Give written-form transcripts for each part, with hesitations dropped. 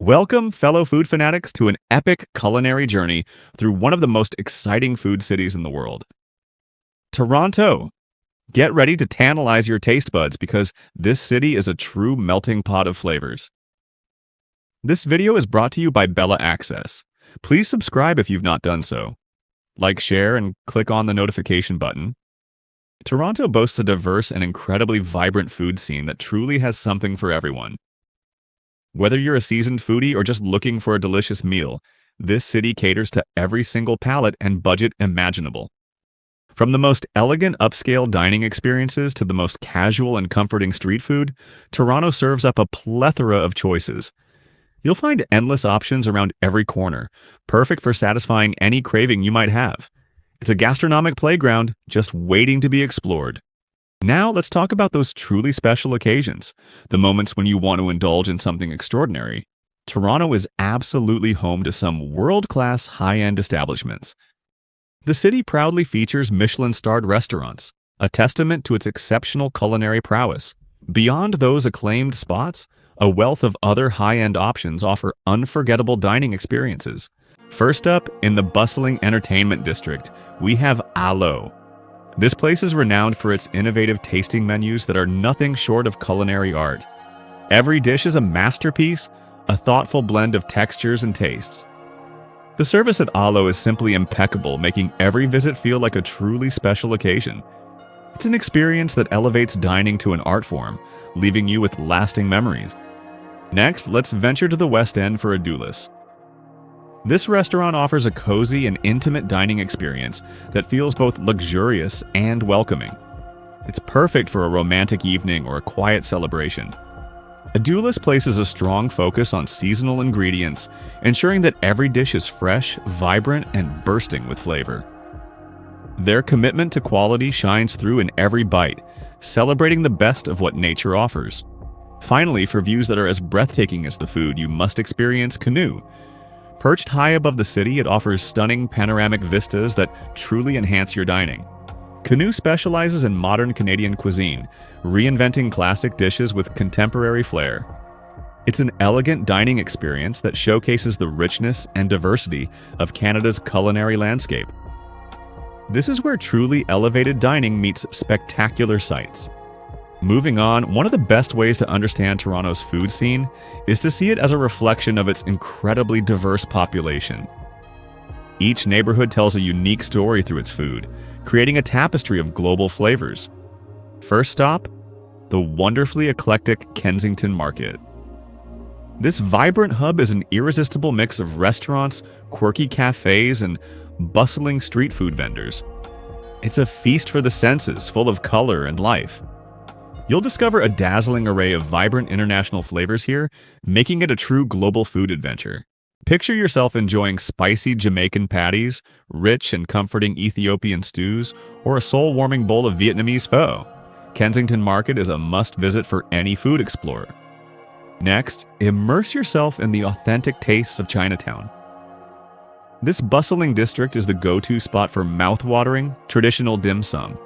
Welcome, fellow food fanatics, to an epic culinary journey through one of the most exciting food cities in the world, Toronto. Get ready to tantalize your taste buds because this city is a true melting pot of flavors. This video is brought to you by Bella Access. Please subscribe if you've not done so. Like, share, and click on the notification button. Toronto boasts a diverse and incredibly vibrant food scene that truly has something for everyone. Whether you're a seasoned foodie or just looking for a delicious meal, this city caters to every single palate and budget imaginable. From the most elegant upscale dining experiences to the most casual and comforting street food, Toronto serves up a plethora of choices. You'll find endless options around every corner, perfect for satisfying any craving you might have. It's a gastronomic playground just waiting to be explored. Now let's talk about those truly special occasions, the moments when you want to indulge in something extraordinary. Toronto is absolutely home to some world-class high-end establishments. The city proudly features Michelin-starred restaurants, a testament to its exceptional culinary prowess. Beyond those acclaimed spots, a wealth of other high-end options offer unforgettable dining experiences. First up, in the bustling entertainment district, we have Alo. This place is renowned for its innovative tasting menus that are nothing short of culinary art. Every dish is a masterpiece, a thoughtful blend of textures and tastes. The service at Alo is simply impeccable, making every visit feel like a truly special occasion. It's an experience that elevates dining to an art form, leaving you with lasting memories. Next, let's venture to the West End for a Doulis. This restaurant offers a cozy and intimate dining experience that feels both luxurious and welcoming. It's perfect for a romantic evening or a quiet celebration. A Doulis places a strong focus on seasonal ingredients, ensuring that every dish is fresh, vibrant, and bursting with flavor. Their commitment to quality shines through in every bite, celebrating the best of what nature offers. Finally, for views that are as breathtaking as the food, you must experience Canoe. Perched high above the city, it offers stunning panoramic vistas that truly enhance your dining. Canoe specializes in modern Canadian cuisine, reinventing classic dishes with contemporary flair. It's an elegant dining experience that showcases the richness and diversity of Canada's culinary landscape. This is where truly elevated dining meets spectacular sights. Moving on, one of the best ways to understand Toronto's food scene is to see it as a reflection of its incredibly diverse population. Each neighborhood tells a unique story through its food, creating a tapestry of global flavors. First stop, the wonderfully eclectic Kensington Market. This vibrant hub is an irresistible mix of restaurants, quirky cafes, and bustling street food vendors. It's a feast for the senses, full of color and life. You'll discover a dazzling array of vibrant international flavors here, making it a true global food adventure. Picture yourself enjoying spicy Jamaican patties, rich and comforting Ethiopian stews, or a soul-warming bowl of Vietnamese pho. Kensington Market is a must-visit for any food explorer. Next, immerse yourself in the authentic tastes of Chinatown. This bustling district is the go-to spot for mouth-watering, traditional dim sum.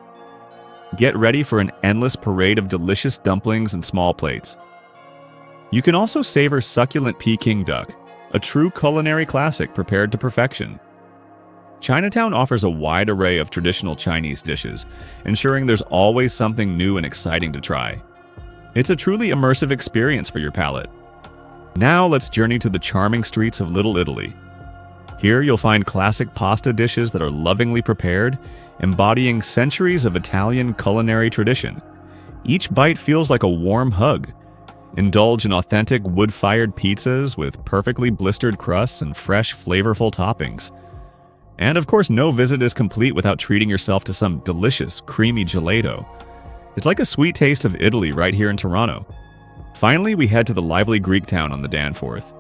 Get ready for an endless parade of delicious dumplings and small plates. You can also savor succulent Peking duck, a true culinary classic prepared to perfection. Chinatown offers a wide array of traditional Chinese dishes, ensuring there's always something new and exciting to try. It's a truly immersive experience for your palate. Now let's journey to the charming streets of Little Italy. Here you'll find classic pasta dishes that are lovingly prepared, embodying centuries of Italian culinary tradition. Each bite feels like a warm hug. Indulge in authentic wood-fired pizzas with perfectly blistered crusts and fresh, flavorful toppings. And of course, no visit is complete without treating yourself to some delicious, creamy gelato. It's like a sweet taste of Italy right here in Toronto. Finally, we head to the lively Greek town on the Danforth.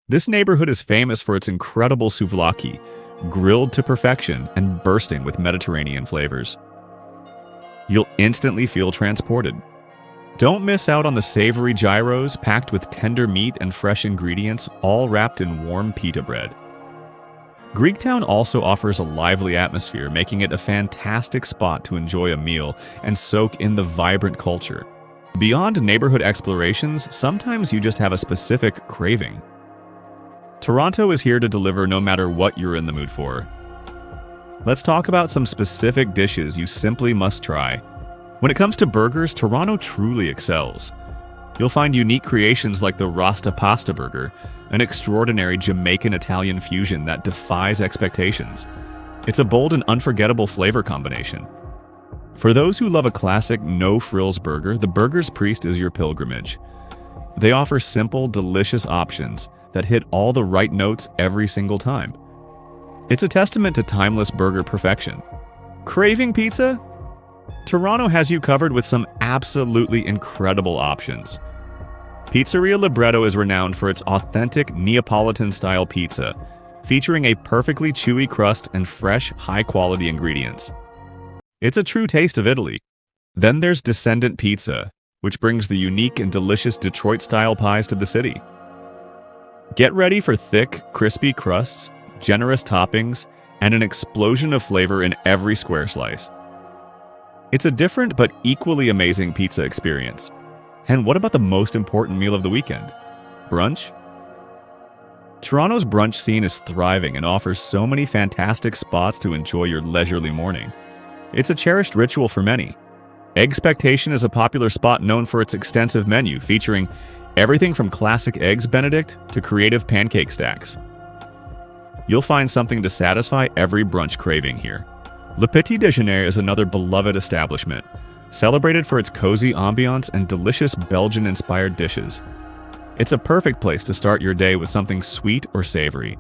This neighborhood is famous for its incredible souvlaki, grilled to perfection and bursting with Mediterranean flavors. You'll instantly feel transported. Don't miss out on the savory gyros packed with tender meat and fresh ingredients, all wrapped in warm pita bread. Greektown also offers a lively atmosphere, making it a fantastic spot to enjoy a meal and soak in the vibrant culture. Beyond neighborhood explorations, sometimes you just have a specific craving. Toronto is here to deliver no matter what you're in the mood for. Let's talk about some specific dishes you simply must try. When it comes to burgers, Toronto truly excels. You'll find unique creations like the Rasta Pasta Burger, an extraordinary Jamaican-Italian fusion that defies expectations. It's a bold and unforgettable flavor combination. For those who love a classic no-frills burger, the Burger's Priest is your pilgrimage. They offer simple, delicious options that hit all the right notes every single time. It's a testament to timeless burger perfection. Craving pizza? Toronto has you covered with some absolutely incredible options. Pizzeria Libretto is renowned for its authentic Neapolitan-style pizza, featuring a perfectly chewy crust and fresh, high-quality ingredients. It's a true taste of Italy. Then there's Descendant Pizza, which brings the unique and delicious Detroit-style pies to the city. Get ready for thick, crispy crusts, generous toppings, and an explosion of flavor in every square slice. It's a different but equally amazing pizza experience. And what about the most important meal of the weekend? Brunch? Toronto's brunch scene is thriving and offers so many fantastic spots to enjoy your leisurely morning. It's a cherished ritual for many. Eggspectation is a popular spot known for its extensive menu, featuring everything from classic Eggs Benedict to creative pancake stacks. You'll find something to satisfy every brunch craving here. Le Petit Déjeuner is another beloved establishment, celebrated for its cozy ambiance and delicious Belgian-inspired dishes. It's a perfect place to start your day with something sweet or savory.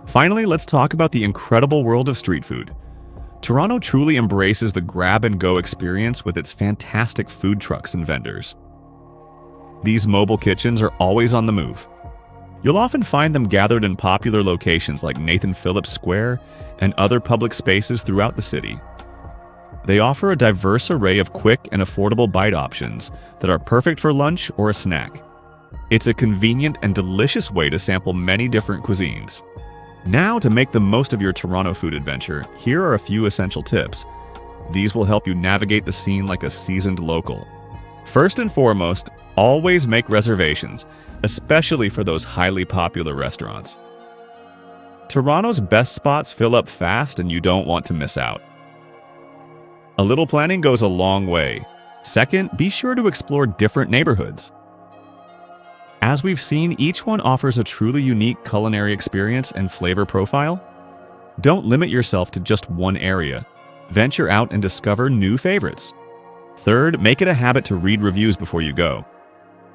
Finally, let's talk about the incredible world of street food. Toronto truly embraces the grab-and-go experience with its fantastic food trucks and vendors. These mobile kitchens are always on the move. You'll often find them gathered in popular locations like Nathan Phillips Square and other public spaces throughout the city. They offer a diverse array of quick and affordable bite options that are perfect for lunch or a snack. It's a convenient and delicious way to sample many different cuisines. Now, to make the most of your Toronto food adventure, here are a few essential tips. These will help you navigate the scene like a seasoned local. First and foremost, always make reservations, especially for those highly popular restaurants. Toronto's best spots fill up fast and you don't want to miss out. A little planning goes a long way. Second, be sure to explore different neighborhoods. As we've seen, each one offers a truly unique culinary experience and flavor profile. Don't limit yourself to just one area. Venture out and discover new favorites. Third, make it a habit to read reviews before you go.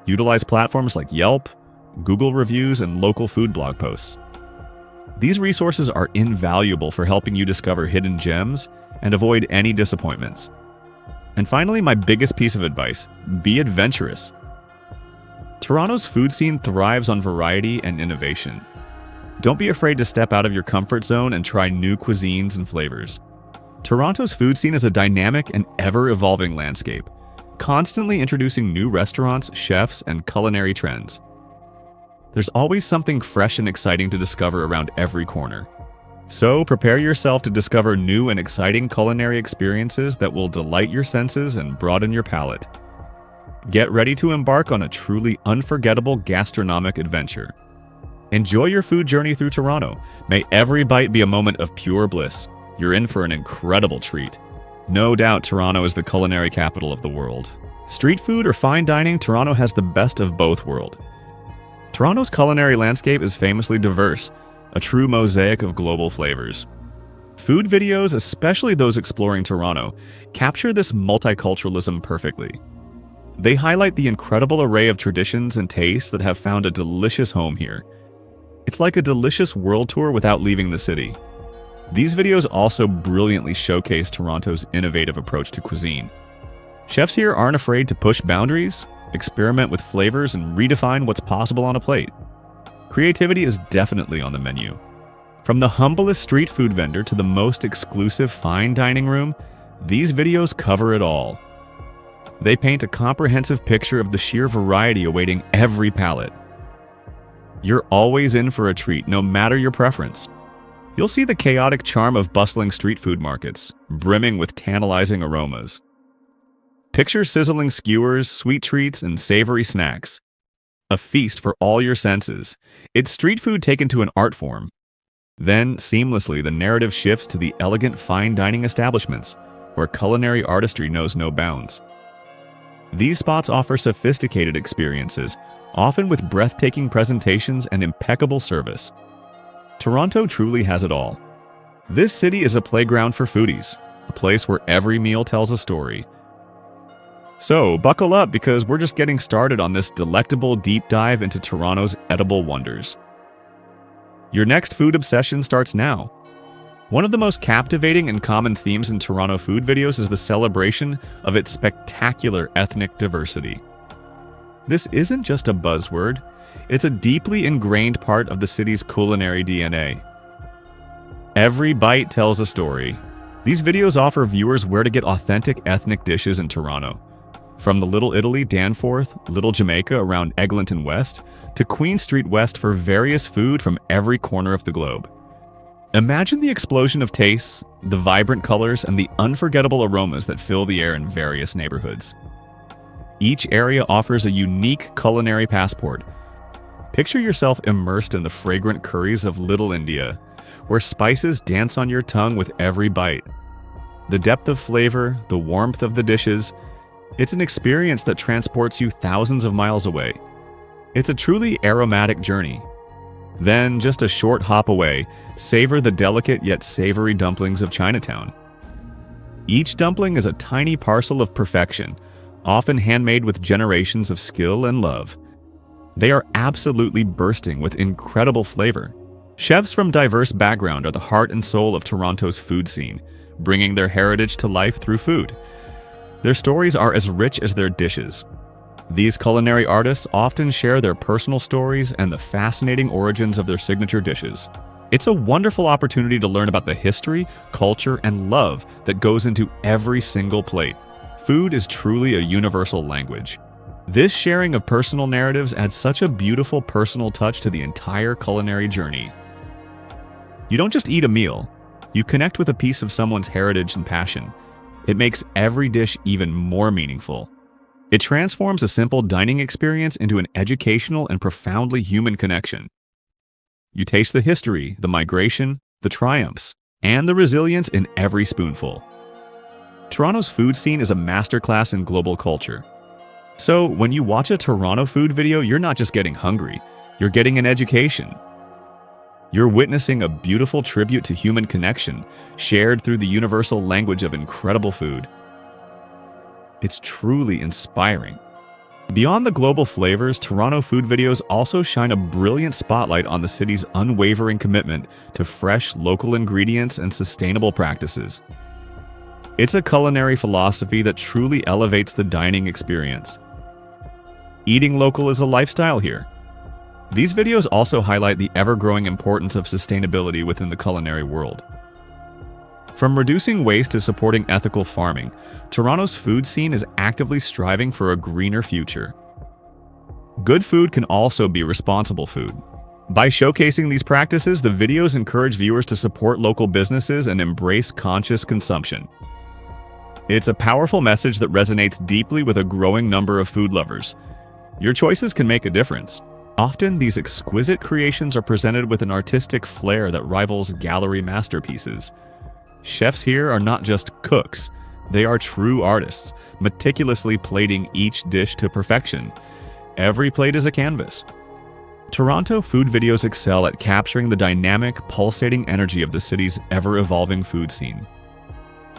Utilize platforms like Yelp, Google Reviews, and local food blog posts. These resources are invaluable for helping you discover hidden gems and avoid any disappointments. And finally, my biggest piece of advice: be adventurous. Toronto's food scene thrives on variety and innovation. Don't be afraid to step out of your comfort zone and try new cuisines and flavors. Toronto's food scene is a dynamic and ever-evolving landscape, constantly introducing new restaurants, chefs, and culinary trends. There's always something fresh and exciting to discover around every corner. So prepare yourself to discover new and exciting culinary experiences that will delight your senses and broaden your palate. Get ready to embark on a truly unforgettable gastronomic adventure. Enjoy your food journey through Toronto. May every bite be a moment of pure bliss. You're in for an incredible treat. No doubt Toronto is the culinary capital of the world. Street food or fine dining, Toronto has the best of both worlds. Toronto's culinary landscape is famously diverse, a true mosaic of global flavors. Food videos, especially those exploring Toronto, capture this multiculturalism perfectly. They highlight the incredible array of traditions and tastes that have found a delicious home here. It's like a delicious world tour without leaving the city. These videos also brilliantly showcase Toronto's innovative approach to cuisine. Chefs here aren't afraid to push boundaries, experiment with flavors, and redefine what's possible on a plate. Creativity is definitely on the menu. From the humblest street food vendor to the most exclusive fine dining room, these videos cover it all. They paint a comprehensive picture of the sheer variety awaiting every palate. You're always in for a treat, no matter your preference. You'll see the chaotic charm of bustling street food markets, brimming with tantalizing aromas. Picture sizzling skewers, sweet treats, and savory snacks. a feast for all your senses. It's street food taken to an art form. Then, seamlessly, the narrative shifts to the elegant fine dining establishments, where culinary artistry knows no bounds. These spots offer sophisticated experiences, often with breathtaking presentations and impeccable service. Toronto truly has it all. This city is a playground for foodies, a place where every meal tells a story. So, buckle up because we're just getting started on this delectable deep dive into Toronto's edible wonders. Your next food obsession starts now. One of the most captivating and common themes in Toronto food videos is the celebration of its spectacular ethnic diversity. This isn't just a buzzword, it's a deeply ingrained part of the city's culinary DNA. Every bite tells a story. These videos offer viewers where to get authentic ethnic dishes in Toronto. From the Little Italy, Danforth, Little Jamaica around Eglinton West, to Queen Street West for various food from every corner of the globe. Imagine the explosion of tastes, the vibrant colors, and the unforgettable aromas that fill the air in various neighborhoods. Each area offers a unique culinary passport. Picture yourself immersed in the fragrant curries of Little India, where spices dance on your tongue with every bite. The depth of flavor, the warmth of the dishes, it's an experience that transports you thousands of miles away. It's a truly aromatic journey. Then, just a short hop away, savor the delicate yet savory dumplings of Chinatown. Each dumpling is a tiny parcel of perfection, often handmade with generations of skill and love. They are absolutely bursting with incredible flavor. Chefs from diverse backgrounds are the heart and soul of Toronto's food scene, bringing their heritage to life through food. Their stories are as rich as their dishes. These culinary artists often share their personal stories and the fascinating origins of their signature dishes. It's a wonderful opportunity to learn about the history, culture, and love that goes into every single plate. Food is truly a universal language. This sharing of personal narratives adds such a beautiful personal touch to the entire culinary journey. You don't just eat a meal, you connect with a piece of someone's heritage and passion. It makes every dish even more meaningful. It transforms a simple dining experience into an educational and profoundly human connection. You taste the history, the migration, the triumphs, and the resilience in every spoonful. Toronto's food scene is a masterclass in global culture. So, when you watch a Toronto food video, you're not just getting hungry, you're getting an education. You're witnessing a beautiful tribute to human connection, shared through the universal language of incredible food. It's truly inspiring. Beyond the global flavors, Toronto food videos also shine a brilliant spotlight on the city's unwavering commitment to fresh, local ingredients and sustainable practices. It's a culinary philosophy that truly elevates the dining experience. Eating local is a lifestyle here. These videos also highlight the ever-growing importance of sustainability within the culinary world. From reducing waste to supporting ethical farming, Toronto's food scene is actively striving for a greener future. Good food can also be responsible food. By showcasing these practices, the videos encourage viewers to support local businesses and embrace conscious consumption. It's a powerful message that resonates deeply with a growing number of food lovers. Your choices can make a difference. Often, these exquisite creations are presented with an artistic flair that rivals gallery masterpieces. Chefs here are not just cooks, they are true artists, meticulously plating each dish to perfection. Every plate is a canvas. Toronto food videos excel at capturing the dynamic, pulsating energy of the city's ever-evolving food scene.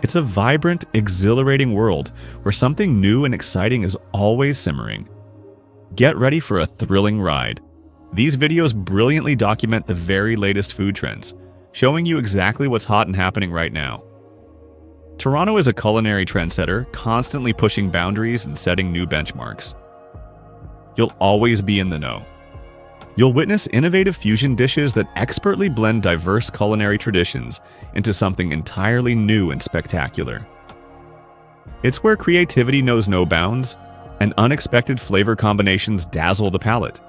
It's a vibrant, exhilarating world where something new and exciting is always simmering. Get ready for a thrilling ride. These videos brilliantly document the very latest food trends, showing you exactly what's hot and happening right now. Toronto is a culinary trendsetter, constantly pushing boundaries and setting new benchmarks. You'll always be in the know. You'll witness innovative fusion dishes that expertly blend diverse culinary traditions into something entirely new and spectacular. It's where creativity knows no bounds, and unexpected flavor combinations dazzle the palate.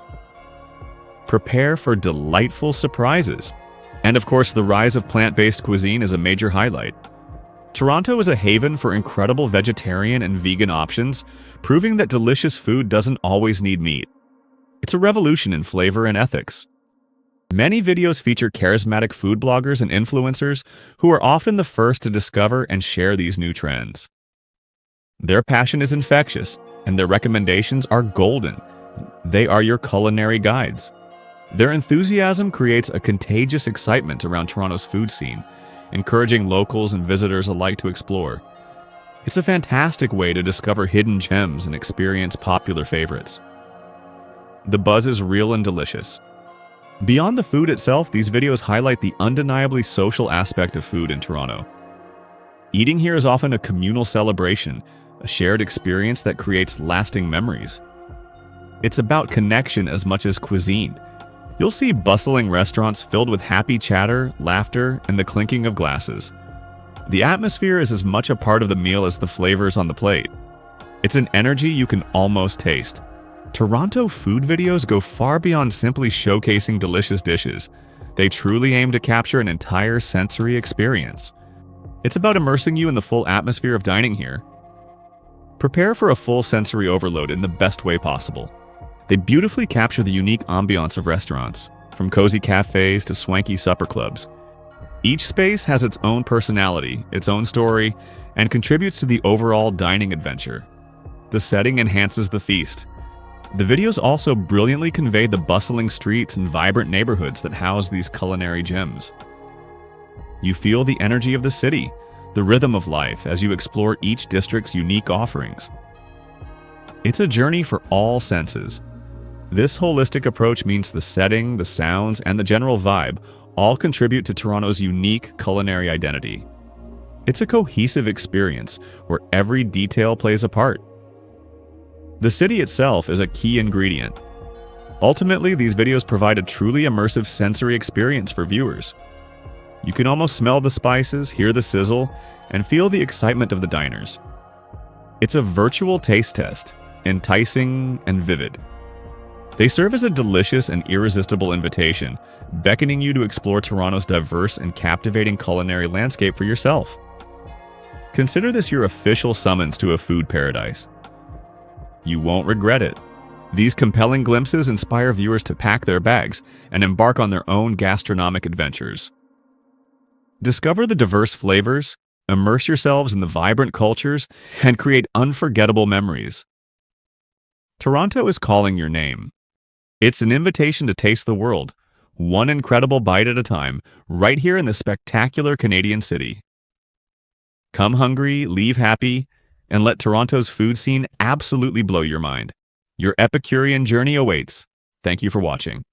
Prepare for delightful surprises. And of course, the rise of plant-based cuisine is a major highlight. Toronto is a haven for incredible vegetarian and vegan options, proving that delicious food doesn't always need meat. It's a revolution in flavor and ethics. Many videos feature charismatic food bloggers and influencers who are often the first to discover and share these new trends. Their passion is infectious, and their recommendations are golden. They are your culinary guides. Their enthusiasm creates a contagious excitement around Toronto's food scene, encouraging locals and visitors alike to explore. It's a fantastic way to discover hidden gems and experience popular favorites. The buzz is real and delicious. Beyond the food itself, these videos highlight the undeniably social aspect of food in Toronto. Eating here is often a communal celebration, a shared experience that creates lasting memories. It's about connection as much as cuisine. You'll see bustling restaurants filled with happy chatter, laughter, and the clinking of glasses. The atmosphere is as much a part of the meal as the flavors on the plate. It's an energy you can almost taste. Toronto food videos go far beyond simply showcasing delicious dishes. They truly aim to capture an entire sensory experience. It's about immersing you in the full atmosphere of dining here. Prepare for a full sensory overload in the best way possible. They beautifully capture the unique ambiance of restaurants, from cozy cafes to swanky supper clubs. Each space has its own personality, its own story, and contributes to the overall dining adventure. The setting enhances the feast. The videos also brilliantly convey the bustling streets and vibrant neighborhoods that house these culinary gems. You feel the energy of the city, the rhythm of life as you explore each district's unique offerings. It's a journey for all senses. This holistic approach means the setting, the sounds, and the general vibe all contribute to Toronto's unique culinary identity. It's a cohesive experience where every detail plays a part. The city itself is a key ingredient. Ultimately, these videos provide a truly immersive sensory experience for viewers. You can almost smell the spices, hear the sizzle, and feel the excitement of the diners. It's a virtual taste test, enticing and vivid. They serve as a delicious and irresistible invitation, beckoning you to explore Toronto's diverse and captivating culinary landscape for yourself. Consider this your official summons to a food paradise. You won't regret it. These compelling glimpses inspire viewers to pack their bags and embark on their own gastronomic adventures. Discover the diverse flavors, immerse yourselves in the vibrant cultures, and create unforgettable memories. Toronto is calling your name. It's an invitation to taste the world, one incredible bite at a time, right here in the spectacular Canadian city. Come hungry, leave happy, and let Toronto's food scene absolutely blow your mind. Your Epicurean journey awaits. Thank you for watching.